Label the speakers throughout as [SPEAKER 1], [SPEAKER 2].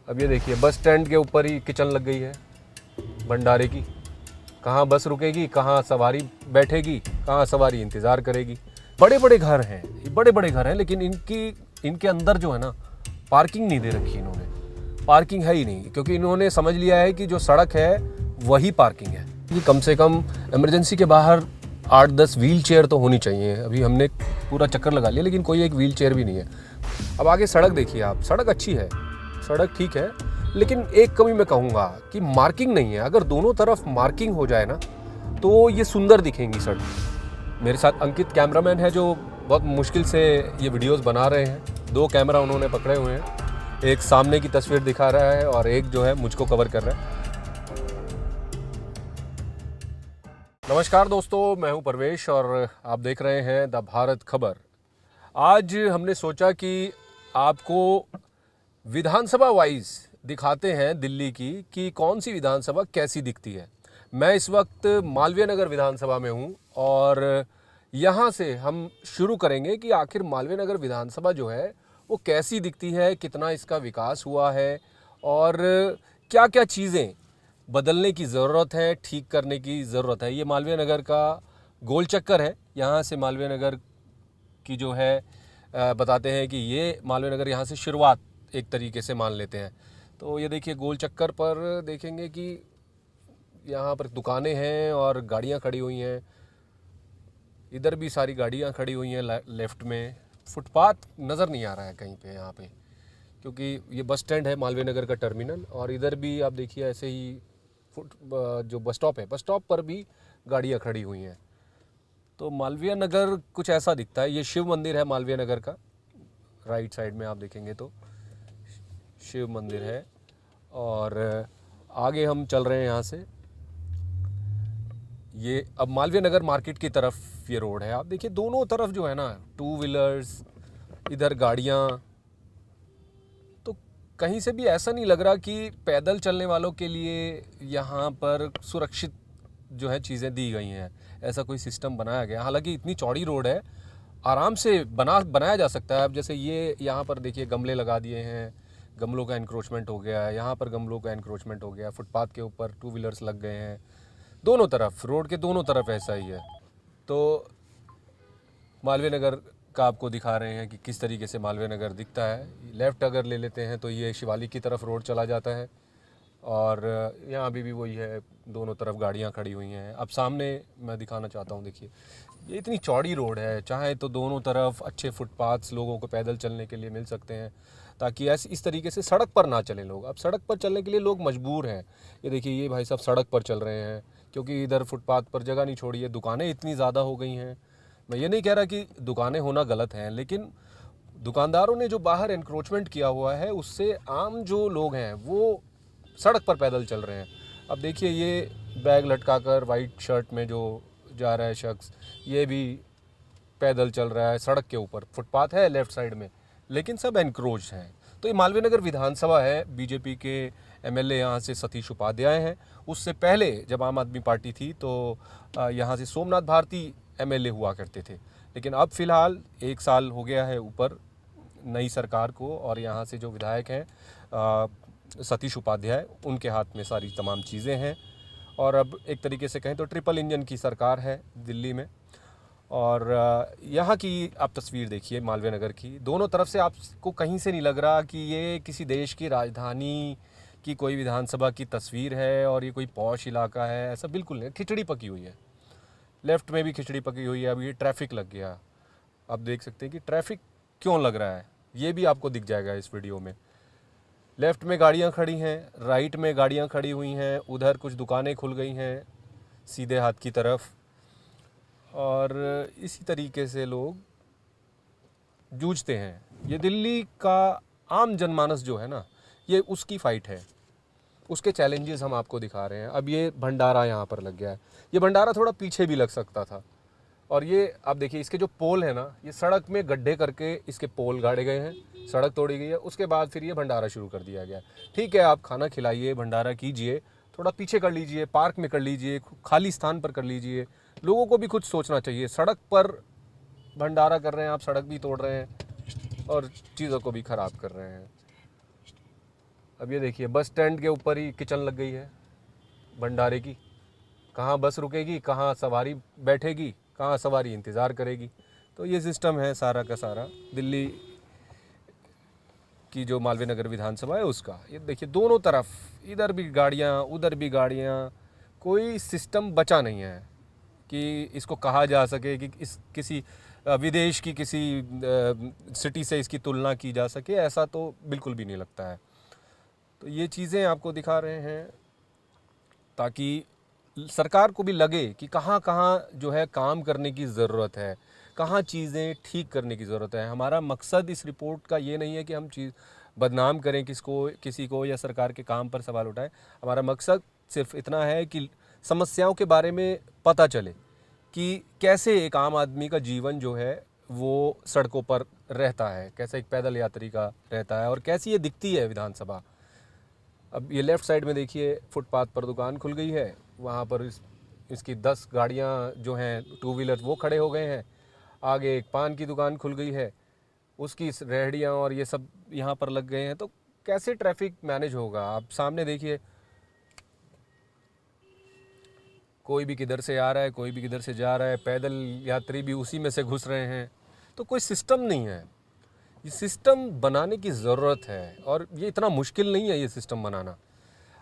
[SPEAKER 1] अब ये देखिए बस स्टैंड के ऊपर ही किचन लग गई है भंडारे की। कहाँ बस रुकेगी, कहाँ सवारी बैठेगी, कहाँ सवारी इंतज़ार करेगी। बड़े बड़े घर हैं, ये बड़े बड़े घर हैं, लेकिन इनके अंदर जो है ना पार्किंग नहीं दे रखी इन्होंने। पार्किंग है ही नहीं, क्योंकि इन्होंने समझ लिया है कि जो सड़क है वही पार्किंग है। ये कम से कम इमरजेंसी के बाहर 8-10 व्हील चेयर तो होनी चाहिए। अभी हमने पूरा चक्कर लगा लिया लेकिन कोई एक व्हील चेयर भी नहीं है। अब आगे सड़क देखिए आप, सड़क अच्छी है, सड़क ठीक है, लेकिन एक कमी मैं कहूँगा कि मार्किंग नहीं है। अगर दोनों तरफ मार्किंग हो जाए ना तो ये सुंदर दिखेंगी सड़क। मेरे साथ अंकित कैमरामैन है जो बहुत मुश्किल से ये वीडियोस बना रहे हैं। 2 कैमरा उन्होंने पकड़े हुए हैं, एक सामने की तस्वीर दिखा रहा है और एक जो है मुझको कवर कर रहा है। नमस्कार दोस्तों, मैं हूं परवेश और आप देख रहे हैं द भारत खबर। आज हमने सोचा कि आपको विधानसभा वाइज दिखाते हैं दिल्ली की कि कौन सी विधानसभा कैसी दिखती है। मैं इस वक्त मालवीय नगर विधानसभा में हूं और यहां से हम शुरू करेंगे कि आखिर मालवीय नगर विधानसभा जो है वो कैसी दिखती है, कितना इसका विकास हुआ है और क्या क्या चीज़ें बदलने की ज़रूरत है, ठीक करने की ज़रूरत है। ये मालवीय नगर का गोल चक्कर है। यहाँ से मालवीय नगर की जो है बताते हैं कि ये मालवीय नगर यहाँ से शुरुआत एक तरीके से मान लेते हैं। तो ये देखिए गोल चक्कर पर देखेंगे कि यहाँ पर दुकानें हैं और गाड़ियाँ खड़ी हुई हैं। इधर भी सारी गाड़ियाँ खड़ी हुई हैं। लेफ्ट में फुटपाथ नज़र नहीं आ रहा है कहीं पे यहाँ पे, क्योंकि ये बस स्टैंड है मालवीय नगर का टर्मिनल। और इधर भी आप देखिए ऐसे ही जो बस स्टॉप है, बस स्टॉप पर भी गाड़ियाँ खड़ी हुई हैं। तो मालवीय नगर कुछ ऐसा दिखता है। ये शिव मंदिर है मालवीय नगर का, राइट साइड में आप देखेंगे तो शिव मंदिर है। और आगे हम चल रहे हैं यहाँ से। ये अब मालवीय नगर मार्केट की तरफ ये रोड है। आप देखिए दोनों तरफ जो है ना 2 व्हीलर्स, इधर गाड़ियाँ। तो कहीं से भी ऐसा नहीं लग रहा कि पैदल चलने वालों के लिए यहाँ पर सुरक्षित जो है चीज़ें दी गई हैं, ऐसा कोई सिस्टम बनाया गया। हालांकि इतनी चौड़ी रोड है, आराम से बनाया जा सकता है। अब जैसे ये यहाँ पर देखिए गमले लगा दिए हैं, गमलों का एनक्रोचमेंट हो गया है, यहाँ पर गमलों का एनक्रोचमेंट हो गया, फुटपाथ के ऊपर 2 व्हीलर्स लग गए हैं। दोनों तरफ, रोड के दोनों तरफ ऐसा ही है। तो मालवीय नगर का आपको दिखा रहे हैं कि किस तरीके से मालवीय नगर दिखता है। लेफ़्ट अगर ले लेते हैं तो ये शिवालिक की तरफ रोड चला जाता है और यहाँ अभी भी वही है, दोनों तरफ गाड़ियाँ खड़ी हुई हैं। अब सामने मैं दिखाना चाहता हूँ, देखिए ये इतनी चौड़ी रोड है, चाहे तो दोनों तरफ अच्छे फुटपाथ्स लोगों को पैदल चलने के लिए मिल सकते हैं, ताकि ऐसे इस तरीके से सड़क पर ना चलें लोग। अब सड़क पर चलने के लिए लोग मजबूर हैं। ये देखिए ये भाई साहब सड़क पर चल रहे हैं क्योंकि इधर फुटपाथ पर जगह नहीं छोड़ी है। दुकानें इतनी ज़्यादा हो गई हैं। मैं ये नहीं कह रहा कि दुकानें होना गलत हैं, लेकिन दुकानदारों ने जो बाहर एनक्रोचमेंट किया हुआ है उससे आम जो लोग हैं वो सड़क पर पैदल चल रहे हैं। अब देखिए ये बैग लटकाकर वाइट शर्ट में जो जा रहा है शख्स, ये भी पैदल चल रहा है सड़क के ऊपर। फुटपाथ है लेफ्ट साइड में, लेकिन सब एनक्रोच हैं। तो ये मालवीय नगर विधानसभा है। बीजेपी के एमएलए यहाँ से सतीश उपाध्याय हैं। उससे पहले जब आम आदमी पार्टी थी तो यहाँ से सोमनाथ भारती एमएलए हुआ करते थे। लेकिन अब फ़िलहाल 1 साल हो गया है ऊपर नई सरकार को, और यहाँ से जो विधायक हैं सतीश उपाध्याय, उनके हाथ में सारी तमाम चीज़ें हैं। और अब एक तरीके से कहें तो ट्रिपल इंजन की सरकार है दिल्ली में। और यहाँ की आप तस्वीर देखिए मालवीय नगर की, दोनों तरफ से आपको कहीं से नहीं लग रहा कि ये किसी देश की राजधानी की कोई विधानसभा की तस्वीर है और ये कोई पॉश इलाका है, ऐसा बिल्कुल नहीं। खिचड़ी पकी हुई है, लेफ़्ट में भी खिचड़ी पकी हुई है। अब ये ट्रैफिक लग गया, आप देख सकते हैं कि ट्रैफिक क्यों लग रहा है, ये भी आपको दिख जाएगा इस वीडियो में। लेफ़्ट में गाड़ियाँ खड़ी हैं, राइट में गाड़ियाँ खड़ी हुई हैं, उधर कुछ दुकानें खुल गई हैं सीधे हाथ की तरफ। और इसी तरीके से लोग जूझते हैं। ये दिल्ली का आम जनमानस जो है ना, ये उसकी फ़ाइट है, उसके चैलेंजेस हम आपको दिखा रहे हैं। अब ये भंडारा यहाँ पर लग गया है। ये भंडारा थोड़ा पीछे भी लग सकता था। और ये आप देखिए इसके जो पोल है ना, ये सड़क में गड्ढे करके इसके पोल गाड़े गए हैं, सड़क तोड़ी गई है। उसके बाद फिर ये भंडारा शुरू कर दिया गया। ठीक है, आप खाना खिलाइए, भंडारा कीजिए, थोड़ा पीछे कर लीजिए, पार्क में कर लीजिए, खाली स्थान पर कर लीजिए। लोगों को भी कुछ सोचना चाहिए। सड़क पर भंडारा कर रहे हैं आप, सड़क भी तोड़ रहे हैं और चीज़ों को भी ख़राब कर रहे हैं। अब ये देखिए बस स्टैंड के ऊपर ही किचन लग गई है भंडारे की। कहाँ बस रुकेगी, कहाँ सवारी बैठेगी, कहाँ सवारी इंतज़ार करेगी। तो ये सिस्टम है सारा का सारा दिल्ली की जो मालवीय नगर विधानसभा है उसका। ये देखिए दोनों तरफ, इधर भी गाड़ियाँ उधर भी गाड़ियाँ, कोई सिस्टम बचा नहीं है कि इसको कहा जा सके कि इस किसी विदेश की किसी सिटी से इसकी तुलना की जा सके, ऐसा तो बिल्कुल भी नहीं लगता है। तो ये चीज़ें आपको दिखा रहे हैं ताकि सरकार को भी लगे कि कहाँ कहाँ जो है काम करने की ज़रूरत है, कहाँ चीज़ें ठीक करने की ज़रूरत है। हमारा मकसद इस रिपोर्ट का ये नहीं है कि हम चीज़ बदनाम करें किसी को या सरकार के काम पर सवाल उठाएं। हमारा मकसद सिर्फ इतना है कि समस्याओं के बारे में पता चले कि कैसे एक आम आदमी का जीवन जो है वो सड़कों पर रहता है, कैसे एक पैदल यात्री का रहता है और कैसी ये दिखती है विधानसभा। अब ये लेफ़्ट साइड में देखिए फुटपाथ पर दुकान खुल गई है, वहाँ पर इसकी 10 गाड़ियाँ जो हैं टू व्हीलर वो खड़े हो गए हैं। आगे एक पान की दुकान खुल गई है, उसकी रेहड़ियाँ और ये सब यहाँ पर लग गए हैं। तो कैसे ट्रैफिक मैनेज होगा? आप सामने देखिए, कोई भी किधर से आ रहा है, कोई भी किधर से जा रहा है, पैदल यात्री भी उसी में से घुस रहे हैं। तो कोई सिस्टम नहीं है। ये सिस्टम बनाने की ज़रूरत है और ये इतना मुश्किल नहीं है ये सिस्टम बनाना।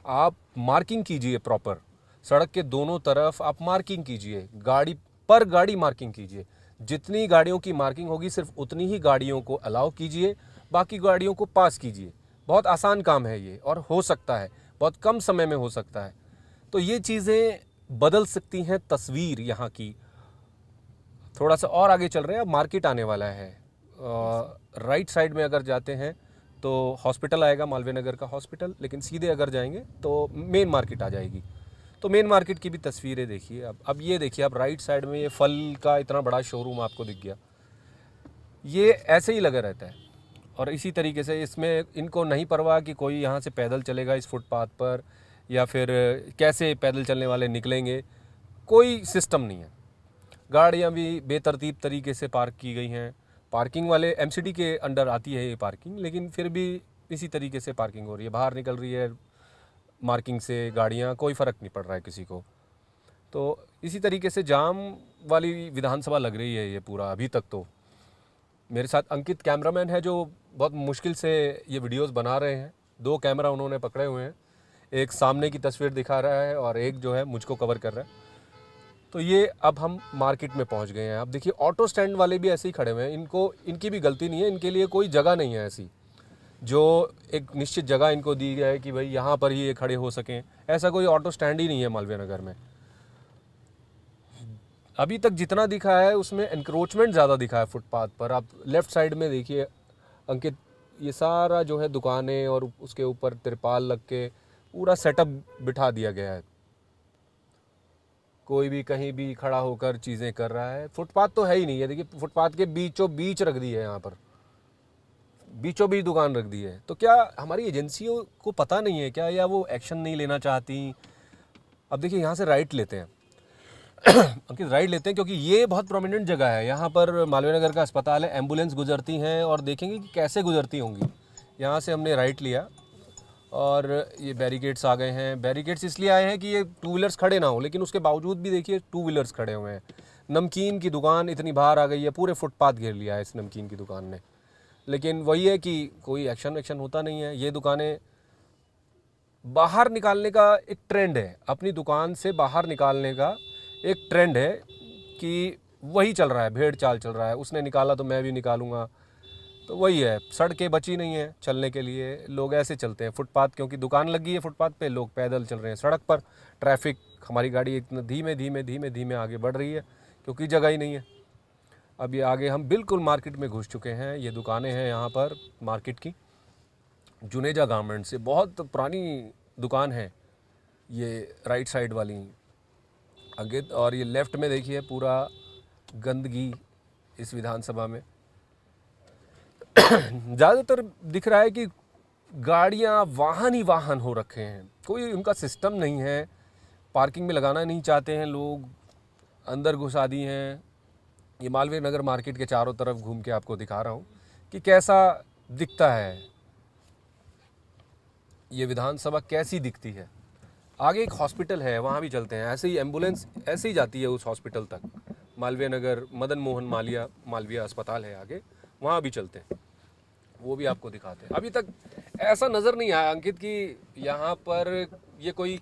[SPEAKER 1] आप मार्किंग कीजिए प्रॉपर, सड़क के दोनों तरफ आप मार्किंग कीजिए, गाड़ी पर गाड़ी मार्किंग कीजिए। जितनी गाड़ियों की मार्किंग होगी सिर्फ उतनी ही गाड़ियों को अलाउ कीजिए, बाकी गाड़ियों को पास कीजिए। बहुत आसान काम है ये और हो सकता है, बहुत कम समय में हो सकता है। तो ये चीज़ें बदल सकती हैं तस्वीर यहाँ की। थोड़ा सा और आगे चल रहे हैं, अब मार्केट आने वाला है। राइट साइड में अगर जाते हैं तो हॉस्पिटल आएगा, मालवीय नगर का हॉस्पिटल, लेकिन सीधे अगर जाएंगे तो मेन मार्केट आ जाएगी। तो मेन मार्केट की भी तस्वीरें देखिए। अब ये देखिए, अब राइट साइड में ये फल का इतना बड़ा शोरूम आपको दिख गया। ये ऐसे ही लगा रहता है और इसी तरीके से इसमें इनको नहीं परवाह कि कोई यहाँ से पैदल चलेगा इस फुटपाथ पर या फिर कैसे पैदल चलने वाले निकलेंगे। कोई सिस्टम नहीं है। गाड़ियाँ भी बेतरतीब तरीके से पार्क की गई हैं। पार्किंग वाले एमसीडी के अंडर आती है ये पार्किंग, लेकिन फिर भी इसी तरीके से पार्किंग हो रही है। बाहर निकल रही है मार्किंग से गाड़ियाँ, कोई फ़र्क नहीं पड़ रहा है किसी को। तो इसी तरीके से जाम वाली विधानसभा लग रही है ये पूरा अभी तक। तो मेरे साथ अंकित कैमरामैन है जो बहुत मुश्किल से ये वीडियोस बना रहे हैं। 2 कैमरा उन्होंने पकड़े हुए हैं, एक सामने की तस्वीर दिखा रहा है और एक जो है मुझको कवर कर रहा है। तो ये अब हम मार्केट में पहुंच गए हैं। अब देखिए ऑटो स्टैंड वाले भी ऐसे ही खड़े हुए हैं, इनकी भी गलती नहीं है, इनके लिए कोई जगह नहीं है ऐसी जो एक निश्चित जगह इनको दी है कि भाई यहाँ पर ही ये खड़े हो सकें। ऐसा कोई ऑटो स्टैंड ही नहीं है मालवीय नगर में। अभी तक जितना दिखा है उसमें एनक्रोचमेंट ज़्यादा दिखा है फुटपाथ पर। आप लेफ़्ट साइड में देखिए अंकित, ये सारा जो है दुकानें और उसके ऊपर तिरपाल लग के पूरा सेटअप बिठा दिया गया है। कोई भी कहीं भी खड़ा होकर चीज़ें कर रहा है। फुटपाथ तो है ही नहीं है, देखिए फुटपाथ के बीचों बीच रख दी है, यहाँ पर बीचों बीच दुकान रख दी है। तो क्या हमारी एजेंसियों को पता नहीं है क्या, या वो एक्शन नहीं लेना चाहती? अब देखिए यहाँ से राइट लेते हैं अंकित, राइट लेते हैं क्योंकि ये बहुत प्रोमिनेंट जगह है। यहाँ पर मालवीय नगर का अस्पताल है, एम्बुलेंस गुजरती हैं और देखेंगे कि कैसे गुजरती होंगी। यहाँ से हमने राइट लिया और ये बैरिकेड्स आ गए हैं। बैरिकेड्स इसलिए आए हैं कि ये टू व्हीलर्स खड़े ना हो, लेकिन उसके बावजूद भी देखिए टू व्हीलर्स खड़े हुए हैं। नमकीन की दुकान इतनी बाहर आ गई है, पूरे फुटपाथ घेर लिया है इस नमकीन की दुकान ने। लेकिन वही है कि कोई एक्शन होता नहीं है। ये दुकानें बाहर निकालने का एक ट्रेंड है, अपनी दुकान से बाहर निकालने का एक ट्रेंड है कि वही चल रहा है, भेड़ चाल चल रहा है। उसने निकाला तो मैं भी निकालूंगा। तो वही है, सड़कें बची नहीं है चलने के लिए, लोग ऐसे चलते हैं फुटपाथ, क्योंकि दुकान लगी है फुटपाथ पे, लोग पैदल चल रहे हैं सड़क पर। ट्रैफिक, हमारी गाड़ी इतना धीमे धीमे धीमे धीमे आगे बढ़ रही है क्योंकि जगह ही नहीं है। अब ये आगे हम बिल्कुल मार्केट में घुस चुके हैं। ये दुकानें हैं यहाँ पर मार्केट की, जुनेजा गारमेंट्स, ये बहुत पुरानी दुकान है ये राइट साइड वाली आगे। और ये लेफ़्ट में देखिए पूरा गंदगी इस विधानसभा में ज़्यादातर दिख रहा है कि गाड़ियाँ वाहन ही वाहन हो रखे हैं, कोई उनका सिस्टम नहीं है। पार्किंग में लगाना नहीं चाहते हैं लोग, अंदर घुसा दी हैं। ये मालवीय नगर मार्केट के चारों तरफ घूम के आपको दिखा रहा हूँ कि कैसा दिखता है। ये विधानसभा कैसी दिखती है। आगे एक हॉस्पिटल है, वहाँ भी चलते हैं। ऐसे ही एम्बुलेंस ऐसे ही जाती है उस हॉस्पिटल तक। मालवीय नगर मदन मोहन मालवीय अस्पताल है आगे, वहाँ भी चलते हैं, वो भी आपको दिखाते हैं। अभी तक ऐसा नज़र नहीं आया अंकित कि यहाँ पर ये कोई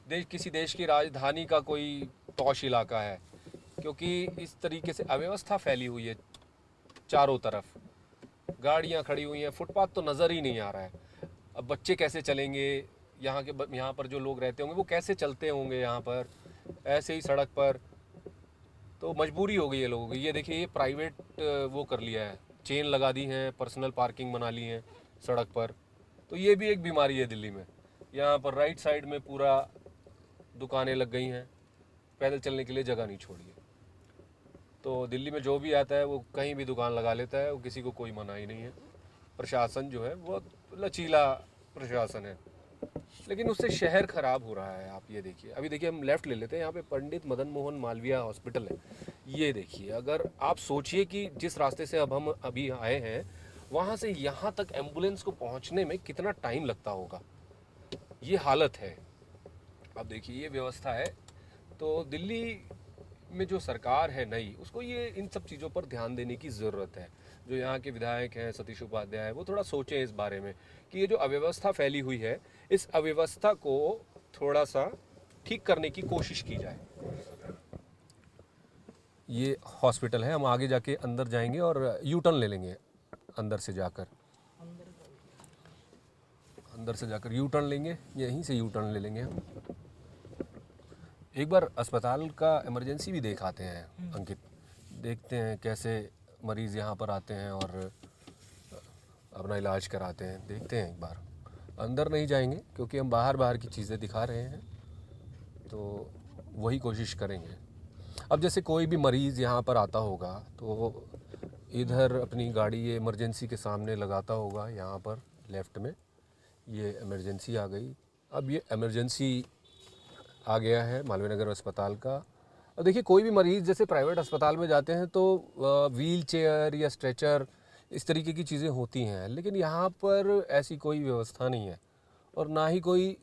[SPEAKER 1] किसी देश की राजधानी का कोई पॉश इलाका है, क्योंकि इस तरीके से अव्यवस्था फैली हुई है चारों तरफ, गाड़ियाँ खड़ी हुई हैं, फुटपाथ तो नज़र ही नहीं आ रहा है। अब बच्चे कैसे चलेंगे, यहाँ पर जो लोग रहते होंगे वो कैसे चलते होंगे यहाँ पर ऐसे ही सड़क पर। तो मजबूरी हो गई है लोगों की। ये देखिए, ये प्राइवेट वो कर लिया है, चेन लगा दी हैं, पर्सनल पार्किंग बना ली हैं सड़क पर। तो ये भी एक बीमारी है दिल्ली में। यहाँ पर राइट साइड में पूरा दुकानें लग गई हैं, पैदल चलने के लिए जगह नहीं छोड़ी है। तो दिल्ली में जो भी आता है वो कहीं भी दुकान लगा लेता है, वो किसी को कोई मना ही नहीं है। प्रशासन जो है वो लचीला प्रशासन है, लेकिन उससे शहर खराब हो रहा है। आप ये देखिए, अभी देखिए हम लेफ़्ट ले लेते हैं, यहाँ पे पंडित मदन मोहन मालवीय हॉस्पिटल है। ये देखिए, अगर आप सोचिए कि जिस रास्ते से अब हम अभी आए हैं, वहाँ से यहाँ तक एम्बुलेंस को पहुँचने में कितना टाइम लगता होगा। ये हालत है। अब देखिए, ये व्यवस्था है। तो दिल्ली में जो सरकार है नई, उसको ये इन सब चीज़ों पर ध्यान देने की ज़रूरत है। जो यहाँ के विधायक हैं सतीश उपाध्याय, वो थोड़ा सोचें इस बारे में कि ये जो अव्यवस्था फैली हुई है, इस अव्यवस्था को थोड़ा सा ठीक करने की कोशिश की जाए। ये हॉस्पिटल है, हम आगे जाके अंदर जाएंगे और यू टर्न ले लेंगे। अंदर से जाकर यू टर्न लेंगे, यहीं से यू टर्न ले लेंगे हम। एक बार अस्पताल का इमरजेंसी भी देख आते हैं अंकित, देखते हैं कैसे मरीज़ यहाँ पर आते हैं और अपना इलाज कराते हैं। देखते हैं एक बार, अंदर नहीं जाएंगे क्योंकि हम बाहर की चीज़ें दिखा रहे हैं, तो वही कोशिश करेंगे। अब जैसे कोई भी मरीज़ यहाँ पर आता होगा तो इधर अपनी गाड़ी ये इमरजेंसी के सामने लगाता होगा, यहाँ पर लेफ़्ट में ये इमरजेंसी आ गई। अब ये इमरजेंसी आ गया है मालवीय नगर अस्पताल का। और देखिए, कोई भी मरीज़ जैसे प्राइवेट अस्पताल में जाते हैं तो व्हील चेयर या स्ट्रेचर इस तरीके की चीज़ें होती हैं, लेकिन यहाँ पर ऐसी कोई व्यवस्था नहीं है और ना ही कोई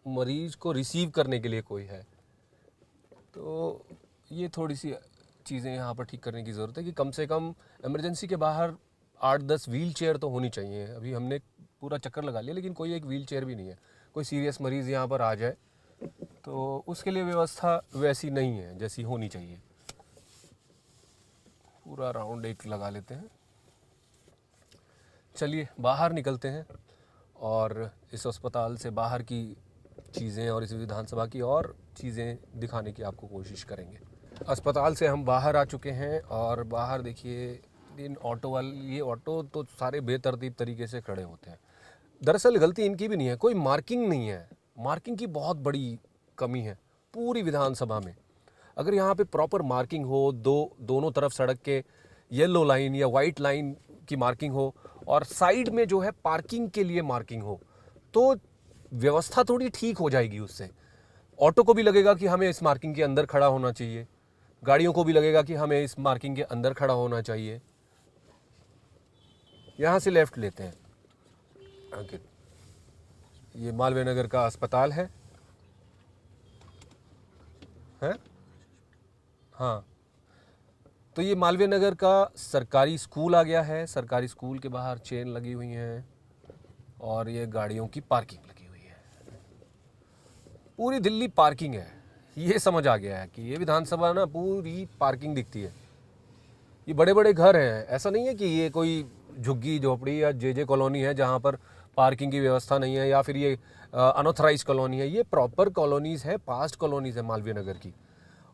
[SPEAKER 1] मरीज़ को रिसीव करने के लिए कोई है। तो ये थोड़ी सी चीज़ें यहाँ पर ठीक करने की ज़रूरत है कि कम से कम इमरजेंसी के बाहर 8-10 व्हील चेयर तो होनी चाहिए। अभी हमने पूरा चक्कर लगा लिया, लेकिन कोई एक व्हील चेयर भी नहीं है। कोई सीरियस मरीज़ यहाँ पर आ जाए तो उसके लिए व्यवस्था वैसी नहीं है जैसी होनी चाहिए। पूरा राउंड एक लगा लेते हैं। चलिए बाहर निकलते हैं और इस अस्पताल से बाहर की चीज़ें और इस विधानसभा की और चीज़ें दिखाने की आपको कोशिश करेंगे। अस्पताल से हम बाहर आ चुके हैं और बाहर देखिए, इन ऑटो वाले, ये ऑटो तो सारे बेतरतीब तरीके से खड़े होते हैं। दरअसल गलती इनकी भी नहीं है, कोई मार्किंग नहीं है। मार्किंग की बहुत बड़ी कमी है पूरी विधानसभा में। अगर यहाँ पे प्रॉपर मार्किंग हो, दोनों तरफ सड़क के येलो लाइन या वाइट लाइन की मार्किंग हो और साइड में जो है पार्किंग के लिए मार्किंग हो, तो व्यवस्था थोड़ी ठीक हो जाएगी। उससे ऑटो को भी लगेगा कि हमें इस मार्किंग के अंदर खड़ा होना चाहिए, गाड़ियों को भी लगेगा कि हमें इस मार्किंग के अंदर खड़ा होना चाहिए। यहाँ से लेफ़्ट लेते हैं अंकित, ये मालवीय नगर का अस्पताल है हाँ। तो ये मालवीय नगर का सरकारी स्कूल आ गया है। सरकारी स्कूल के बाहर चेन लगी हुई हैं और ये गाड़ियों की पार्किंग लगी हुई है। पूरी दिल्ली पार्किंग है, ये समझ आ गया है कि ये विधानसभा ना पूरी पार्किंग दिखती है। ये बड़े बड़े घर हैं, ऐसा नहीं है कि ये कोई झुग्गी झोपड़ी या जे कॉलोनी है जहाँ पर पार्किंग की व्यवस्था नहीं है, या फिर ये अनऑथराइज कॉलोनी है। ये प्रॉपर कॉलोनीज़ है, पास्ट कॉलोनीज़ है मालवीय नगर की,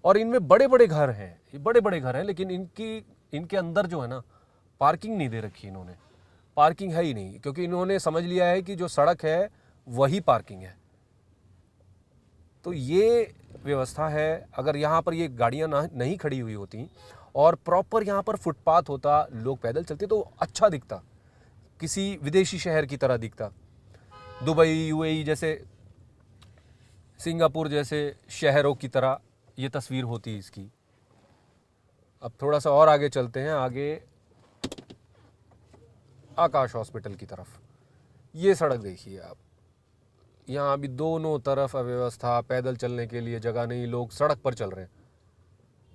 [SPEAKER 1] और इनमें बड़े बड़े घर हैं। ये बड़े बड़े घर हैं, लेकिन इनके अंदर जो है ना, पार्किंग नहीं दे रखी इन्होंने। पार्किंग है ही नहीं, क्योंकि इन्होंने समझ लिया है कि जो सड़क है वही पार्किंग है। तो ये व्यवस्था है। अगर यहाँ पर ये गाड़ियाँ नहीं खड़ी हुई होती और प्रॉपर यहाँ पर फुटपाथ होता, लोग पैदल चलते, तो अच्छा दिखता, किसी विदेशी शहर की तरह दिखता। दुबई, यूएई जैसे, सिंगापुर जैसे शहरों की तरह ये तस्वीर होती इसकी। अब थोड़ा सा और आगे चलते हैं, आगे आकाश हॉस्पिटल की तरफ। ये सड़क देखिए आप, यहाँ अभी दोनों तरफ अव्यवस्था, पैदल चलने के लिए जगह नहीं, लोग सड़क पर चल रहे हैं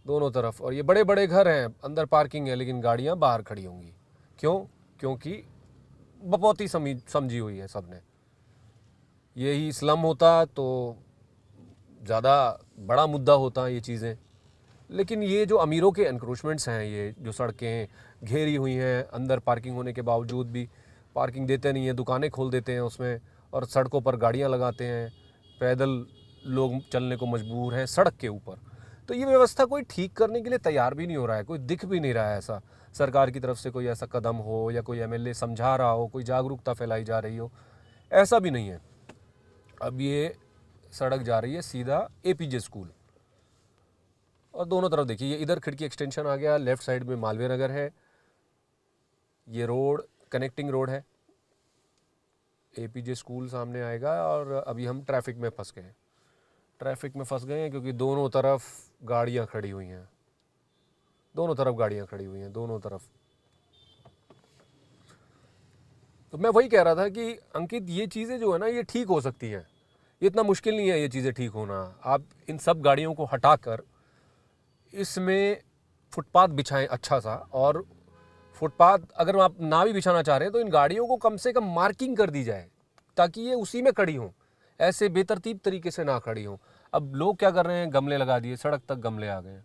[SPEAKER 1] दोनों तरफ। और ये बड़े बड़े घर हैं, अंदर पार्किंग है, लेकिन गाड़ियाँ बाहर खड़ी होंगी। क्यों? क्योंकि बपौती समझी हुई है सबने। यही स्लम होता तो ज़्यादा बड़ा मुद्दा होता ये चीज़ें, लेकिन ये जो अमीरों के एनक्रोचमेंट्स हैं, ये जो सड़कें घेरी हुई हैं, अंदर पार्किंग होने के बावजूद भी पार्किंग देते नहीं हैं, दुकानें खोल देते हैं उसमें, और सड़कों पर गाड़ियां लगाते हैं, पैदल लोग चलने को मजबूर हैं सड़क के ऊपर। तो ये व्यवस्था कोई ठीक करने के लिए तैयार भी नहीं हो रहा है, कोई दिख भी नहीं रहा है ऐसा सरकार की तरफ से कोई ऐसा कदम हो, या कोई एमएलए समझा रहा हो, कोई जागरूकता फैलाई जा रही हो, ऐसा भी नहीं है। अब ये सड़क जा रही है सीधा एपीजे स्कूल, और दोनों तरफ देखिए, ये इधर खिड़की एक्सटेंशन आ गया, लेफ्ट साइड में मालवीय नगर है, ये रोड कनेक्टिंग रोड है, एपीजे स्कूल सामने आएगा। और अभी हम ट्रैफिक में फंस गए, ट्रैफिक में फंस गए हैं क्योंकि दोनों तरफ गाड़ियां खड़ी हुई हैं, दोनों तरफ गाड़ियां खड़ी हुई हैं, दोनों तरफ। तो मैं वही कह रहा था कि अंकित, ये चीज़ें जो है ना, ये ठीक हो सकती हैं, ये इतना मुश्किल नहीं है ये चीज़ें ठीक होना। आप इन सब गाड़ियों को हटाकर इसमें फुटपाथ बिछाएं अच्छा सा, और फुटपाथ अगर आप ना भी बिछाना चाह रहे हैं तो इन गाड़ियों को कम से कम मार्किंग कर दी जाए, ताकि ये उसी में खड़ी हों, ऐसे बेतरतीब तरीके से ना खड़ी हों। अब लोग क्या कर रहे हैं, गमले लगा दिए, सड़क तक गमले आ गए,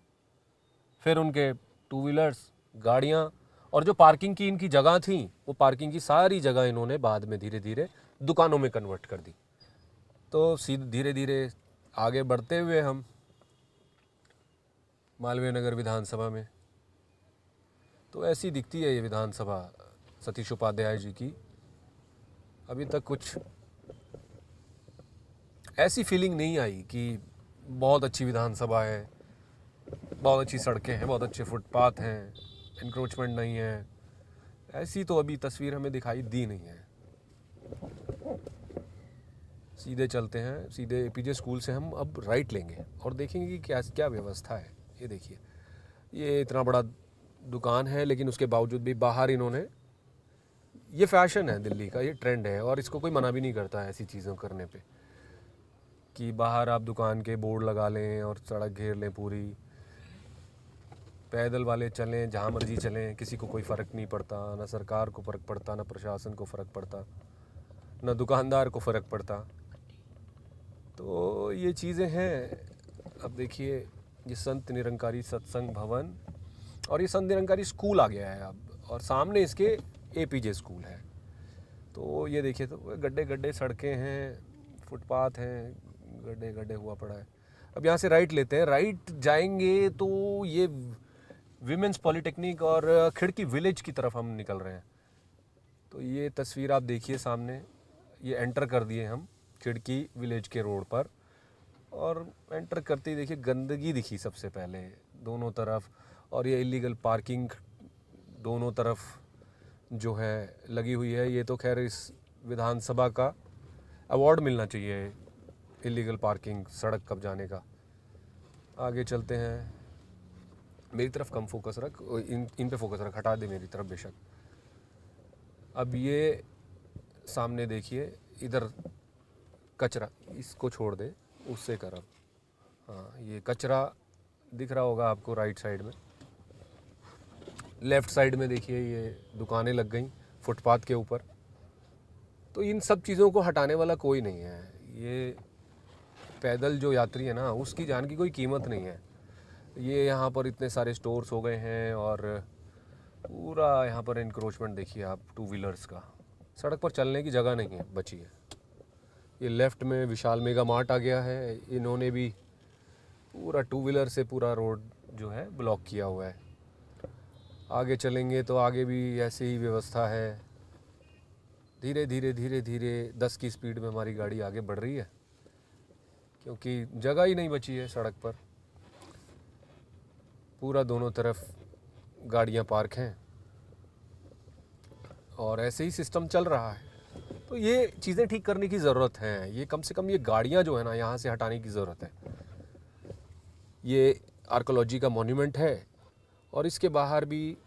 [SPEAKER 1] फिर उनके टू व्हीलर्स, गाड़ियाँ, और जो पार्किंग की इनकी जगह थी, वो पार्किंग की सारी जगह इन्होंने बाद में धीरे धीरे दुकानों में कन्वर्ट कर दी। तो सीधे धीरे धीरे आगे बढ़ते हुए हम मालवीय नगर विधानसभा में, तो ऐसी दिखती है ये विधानसभा सतीश उपाध्याय जी की। अभी तक कुछ ऐसी फीलिंग नहीं आई कि बहुत अच्छी विधानसभा है, बहुत अच्छी सड़कें हैं, बहुत अच्छे फुटपाथ हैं, इंक्रोचमेंट नहीं है, ऐसी तो अभी तस्वीर हमें दिखाई दी नहीं है। सीधे चलते हैं, सीधे एपीजे स्कूल से हम अब राइट लेंगे और देखेंगे कि क्या क्या व्यवस्था है। ये देखिए, ये इतना बड़ा दुकान है, लेकिन उसके बावजूद भी बाहर इन्होंने, ये फैशन है दिल्ली का, ये ट्रेंड है, और इसको कोई मना भी नहीं करता है ऐसी चीज़ों करने पे, कि बाहर आप दुकान के बोर्ड लगा लें और सड़क घेर लें पूरी, पैदल वाले चलें जहाँ मर्जी चलें, किसी को कोई फ़र्क नहीं पड़ता, ना सरकार को फ़र्क पड़ता, ना प्रशासन को फ़र्क पड़ता, ना दुकानदार को फ़र्क पड़ता। तो ये चीज़ें हैं। अब देखिए, ये संत निरंकारी सत्संग भवन और ये संत निरंकारी स्कूल आ गया है अब, और सामने इसके एपीजे स्कूल है। तो ये देखिए, तो गड्ढे गड्ढे सड़कें हैं, फुटपाथ हैं, गड्ढे गड्ढे हुआ पड़ा है। अब यहाँ से राइट लेते हैं, राइट जाएंगे तो ये विमेंस पॉलिटेक्निक और खिड़की विलेज की तरफ हम निकल रहे हैं। तो ये तस्वीर आप देखिए सामने, ये एंटर कर दिए हम खिड़की विलेज के रोड पर, और एंटर करते ही देखिए गंदगी दिखी सबसे पहले दोनों तरफ, और ये इलीगल पार्किंग दोनों तरफ जो है लगी हुई है। ये तो खैर इस विधानसभा का अवार्ड मिलना चाहिए, इलीगल पार्किंग, सड़क कब्जाने का। आगे चलते हैं, मेरी तरफ कम फोकस रख, इन पे फोकस रख, हटा दे मेरी तरफ बेशक। अब ये सामने देखिए, इधर कचरा, इसको छोड़ दे, उससे कर। अब हाँ, ये कचरा दिख रहा होगा आपको राइट साइड में। लेफ़्ट साइड में देखिए, ये दुकानें लग गई फुटपाथ के ऊपर। तो इन सब चीज़ों को हटाने वाला कोई नहीं है। ये पैदल जो यात्री है ना, उसकी जान की कोई कीमत नहीं है। ये यहाँ पर इतने सारे स्टोर्स हो गए हैं, और पूरा यहाँ पर इंक्रोचमेंट देखिए आप, टू व्हीलर्स का, सड़क पर चलने की जगह नहीं है बची है। ये लेफ़्ट में विशाल मेगा मार्ट आ गया है, इन्होंने भी पूरा टू व्हीलर से पूरा रोड जो है ब्लॉक किया हुआ है। आगे चलेंगे तो आगे भी ऐसी ही व्यवस्था है। धीरे धीरे धीरे धीरे 10 की स्पीड में हमारी गाड़ी आगे बढ़ रही है, क्योंकि जगह ही नहीं बची है सड़क पर। पूरा दोनों तरफ गाड़ियां पार्क हैं, और ऐसे ही सिस्टम चल रहा है। तो ये चीज़ें ठीक करने की ज़रूरत है, ये कम से कम ये गाड़ियां जो है ना, यहाँ से हटाने की ज़रूरत है। ये आर्कोलॉजी का मॉन्यूमेंट है, और इसके बाहर भी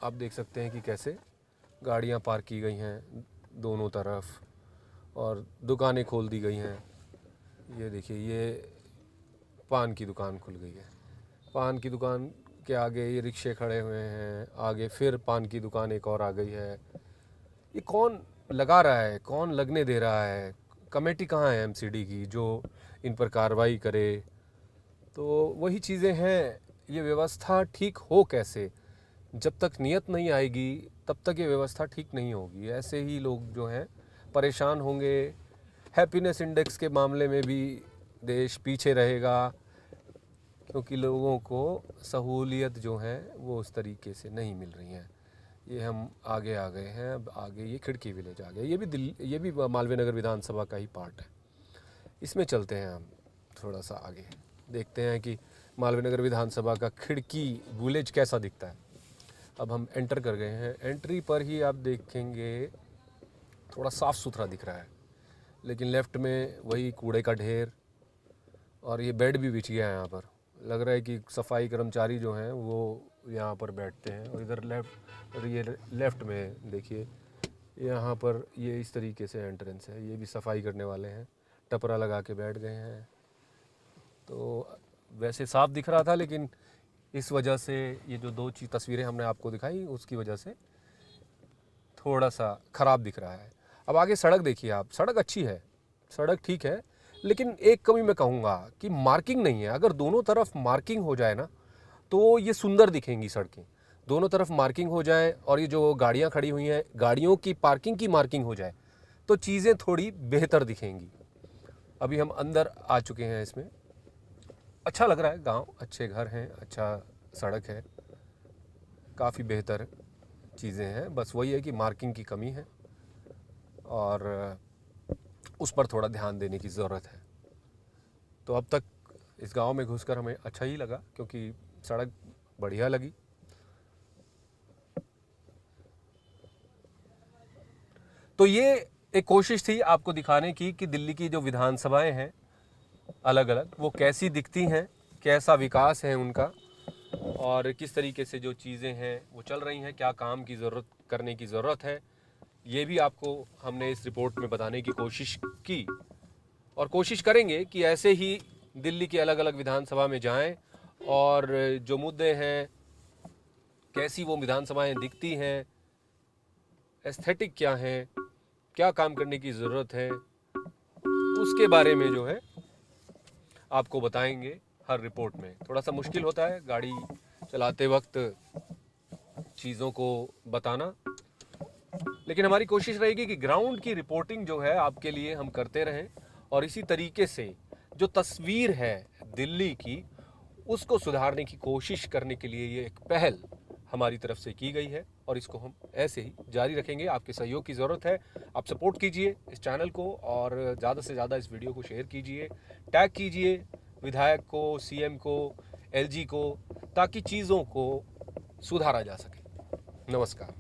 [SPEAKER 1] आप देख सकते हैं कि कैसे गाड़ियां पार्क की गई हैं दोनों तरफ, और दुकानें खोल दी गई हैं। ये देखिए, ये पान की दुकान खुल गई है। पान की दुकान के आगे ये रिक्शे खड़े हुए हैं, आगे फिर पान की दुकान एक और आ गई है। ये कौन लगा रहा है, कौन लगने दे रहा है? कमेटी कहाँ है एमसीडी की जो इन पर कार्रवाई करे? तो वही चीज़ें हैं, ये व्यवस्था ठीक हो कैसे? जब तक नियत नहीं आएगी तब तक ये व्यवस्था ठीक नहीं होगी। ऐसे ही लोग जो हैं परेशान होंगे। हैप्पीनेस इंडेक्स के मामले में भी देश पीछे रहेगा, क्योंकि लोगों को सहूलियत जो है वो उस तरीके से नहीं मिल रही हैं। ये हम आगे आ गए हैं, अब आगे ये खिड़की विलेज आ गया। ये भी मालवीय नगर विधानसभा का ही पार्ट है। इसमें चलते हैं हम थोड़ा सा आगे, देखते हैं कि मालवीय नगर विधानसभा का खिड़की विलेज कैसा दिखता है। अब हम एंटर कर गए हैं। एंट्री पर ही आप देखेंगे थोड़ा साफ़ सुथरा दिख रहा है, लेकिन लेफ़्ट में वही कूड़े का ढेर, और ये बेड भी बिछ गया है यहाँ पर। लग रहा है कि सफाई कर्मचारी जो हैं वो यहाँ पर बैठते हैं। और इधर लेफ़्ट में देखिए, यहाँ पर ये इस तरीके से एंट्रेंस है। ये भी सफाई करने वाले हैं, टपरा लगा के बैठ गए हैं। तो वैसे साफ दिख रहा था, लेकिन इस वजह से ये जो दो तस्वीरें हमने आपको दिखाई उसकी वजह से थोड़ा सा ख़राब दिख रहा है। अब आगे सड़क देखिए आप, सड़क अच्छी है, सड़क ठीक है, लेकिन एक कमी मैं कहूँगा कि मार्किंग नहीं है। अगर दोनों तरफ मार्किंग हो जाए ना तो ये सुंदर दिखेंगी सड़कें। दोनों तरफ मार्किंग हो जाए और ये जो गाड़ियाँ खड़ी हुई हैं, गाड़ियों की पार्किंग की मार्किंग हो जाए तो चीज़ें थोड़ी बेहतर दिखेंगी। अभी हम अंदर आ चुके हैं इसमें। अच्छा लग रहा है गांव, अच्छे घर हैं, अच्छा सड़क है, काफ़ी बेहतर चीज़ें हैं। बस वही है कि मार्किंग की कमी है और उस पर थोड़ा ध्यान देने की ज़रूरत है। तो अब तक इस गांव में घुसकर हमें अच्छा ही लगा, क्योंकि सड़क बढ़िया लगी। तो ये एक कोशिश थी आपको दिखाने की कि दिल्ली की जो विधानसभाएं हैं अलग अलग, वो कैसी दिखती हैं, कैसा विकास है उनका, और किस तरीके से जो चीज़ें हैं वो चल रही हैं, क्या काम की ज़रूरत करने की ज़रूरत है। ये भी आपको हमने इस रिपोर्ट में बताने की कोशिश की, और कोशिश करेंगे कि ऐसे ही दिल्ली के अलग अलग विधानसभा में जाएं और जो मुद्दे हैं, कैसी वो विधानसभाएं दिखती हैं, एस्थेटिक क्या हैं, क्या काम करने की ज़रूरत है, उसके बारे में जो है आपको बताएंगे हर रिपोर्ट में। थोड़ा सा मुश्किल होता है गाड़ी चलाते वक्त चीज़ों को बताना, लेकिन हमारी कोशिश रहेगी कि ग्राउंड की रिपोर्टिंग जो है आपके लिए हम करते रहें, और इसी तरीके से जो तस्वीर है दिल्ली की उसको सुधारने की कोशिश करने के लिए ये एक पहल हमारी तरफ से की गई है, और इसको हम ऐसे ही जारी रखेंगे। आपके सहयोग की ज़रूरत है, आप सपोर्ट कीजिए इस चैनल को, और ज़्यादा से ज़्यादा इस वीडियो को शेयर कीजिए, टैग कीजिए विधायक को, सीएम को, एलजी को, ताकि चीज़ों को सुधारा जा सके। नमस्कार।